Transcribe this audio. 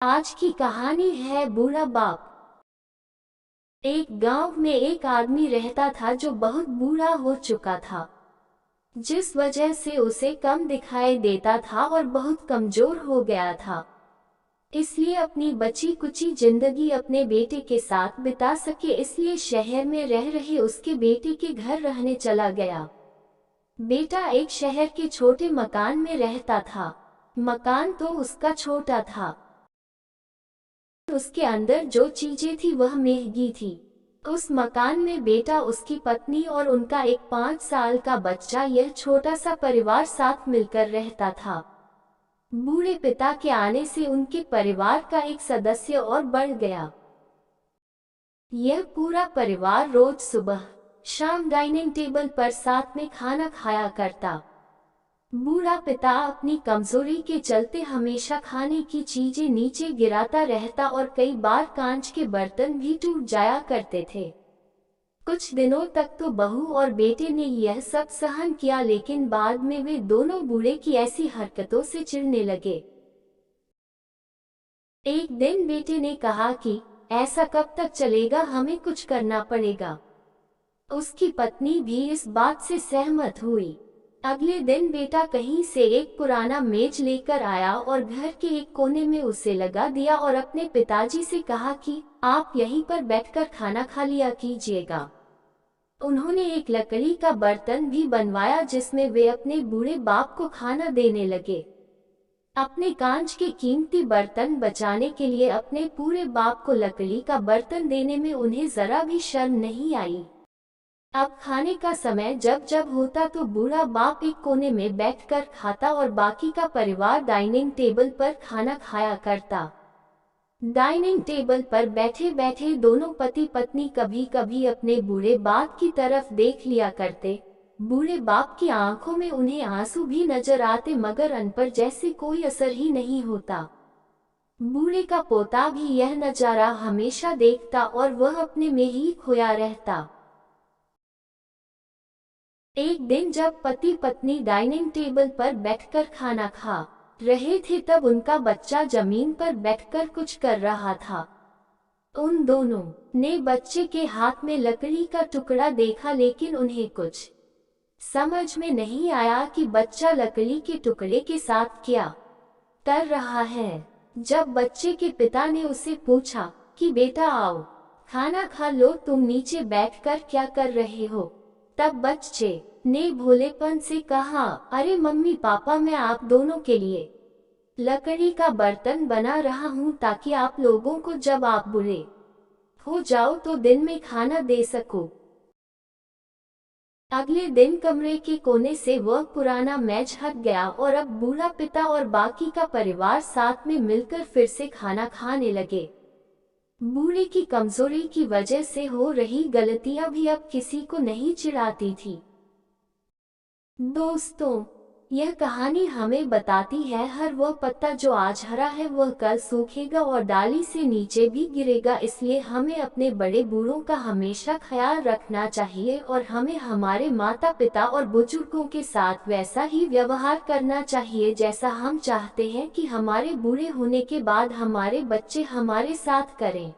आज की कहानी है बूढ़ा बाप। एक गांव में एक आदमी रहता था जो बहुत बूढ़ा हो चुका था, जिस वजह से उसे कम दिखाई देता था और बहुत कमजोर हो गया था। इसलिए अपनी बची कुची जिंदगी अपने बेटे के साथ बिता सके, इसलिए शहर में रह रहे उसके बेटे के घर रहने चला गया। बेटा एक शहर के छोटे मकान में रहता था। मकान तो उसका छोटा था, उसके अंदर जो चीजें थी वह महंगी थी। उस मकान में बेटा, उसकी पत्नी और उनका एक 5 साल का बच्चा, यह छोटा सा परिवार साथ मिलकर रहता था। बूढ़े पिता के आने से उनके परिवार का एक सदस्य और बढ़ गया। यह पूरा परिवार रोज सुबह शाम डाइनिंग टेबल पर साथ में खाना खाया करता। बूढ़ा पिता अपनी कमजोरी के चलते हमेशा खाने की चीजें नीचे गिराता रहता और कई बार कांच के बर्तन भी टूट जाया करते थे। कुछ दिनों तक तो बहू और बेटे ने यह सब सहन किया, लेकिन बाद में वे दोनों बूढ़े की ऐसी हरकतों से चिढ़ने लगे। एक दिन बेटे ने कहा कि ऐसा कब तक चलेगा, हमें कुछ करना पड़ेगा। उसकी पत्नी भी इस बात से सहमत हुई। अगले दिन बेटा कहीं से एक पुराना मेज लेकर आया और घर के एक कोने में उसे लगा दिया और अपने पिताजी से कहा कि आप यहीं पर बैठकर खाना खा लिया कीजिएगा। उन्होंने एक लकड़ी का बर्तन भी बनवाया जिसमें वे अपने बूढ़े बाप को खाना देने लगे। अपने कांच के कीमती बर्तन बचाने के लिए अपने पूरे बाप को लकड़ी का बर्तन देने में उन्हें जरा भी शर्म नहीं आई। अब खाने का समय जब जब होता तो बूढ़ा बाप एक कोने में बैठकर खाता और बाकी का परिवार डाइनिंग टेबल पर खाना खाया करता। डाइनिंग टेबल पर बैठे बैठे दोनों पति पत्नी कभी कभी अपने बूढ़े बाप की तरफ देख लिया करते। बूढ़े बाप की आंखों में उन्हें आंसू भी नजर आते, मगर उन पर जैसे कोई असर ही नहीं होता। बूढ़े का पोता भी यह नजारा हमेशा देखता और वह अपने में ही खोया रहता। एक दिन जब पति पत्नी डाइनिंग टेबल पर बैठकर खाना खा रहे थे, तब उनका बच्चा जमीन पर बैठकर कुछ कर रहा था। उन दोनों ने बच्चे के हाथ में लकड़ी का टुकड़ा देखा, लेकिन उन्हें कुछ समझ में नहीं आया कि बच्चा लकड़ी के टुकड़े के साथ क्या कर रहा है। जब बच्चे के पिता ने उसे पूछा कि बेटा आओ खाना खा लो, तुम नीचे बैठकर क्या कर रहे हो, तब बच्चे ने भोलेपन से कहा, अरे मम्मी पापा, मैं आप दोनों के लिए लकड़ी का बर्तन बना रहा हूँ ताकि आप लोगों को जब आप बूढ़े हो जाओ तो दिन में खाना दे सको। अगले दिन कमरे के कोने से वह पुराना मेज हट गया और अब बूढ़ा पिता और बाकी का परिवार साथ में मिलकर फिर से खाना खाने लगे। बूढ़े की कमजोरी की वजह से हो रही गलतियां भी अब किसी को नहीं चिढ़ाती थी। दोस्तों, यह कहानी हमें बताती है हर वह पत्ता जो आज हरा है वह कल सूखेगा और डाली से नीचे भी गिरेगा। इसलिए हमें अपने बड़े बूढ़ों का हमेशा ख्याल रखना चाहिए और हमें हमारे माता पिता और बुजुर्गों के साथ वैसा ही व्यवहार करना चाहिए जैसा हम चाहते हैं कि हमारे बूढ़े होने के बाद हमारे बच्चे हमारे साथ करें।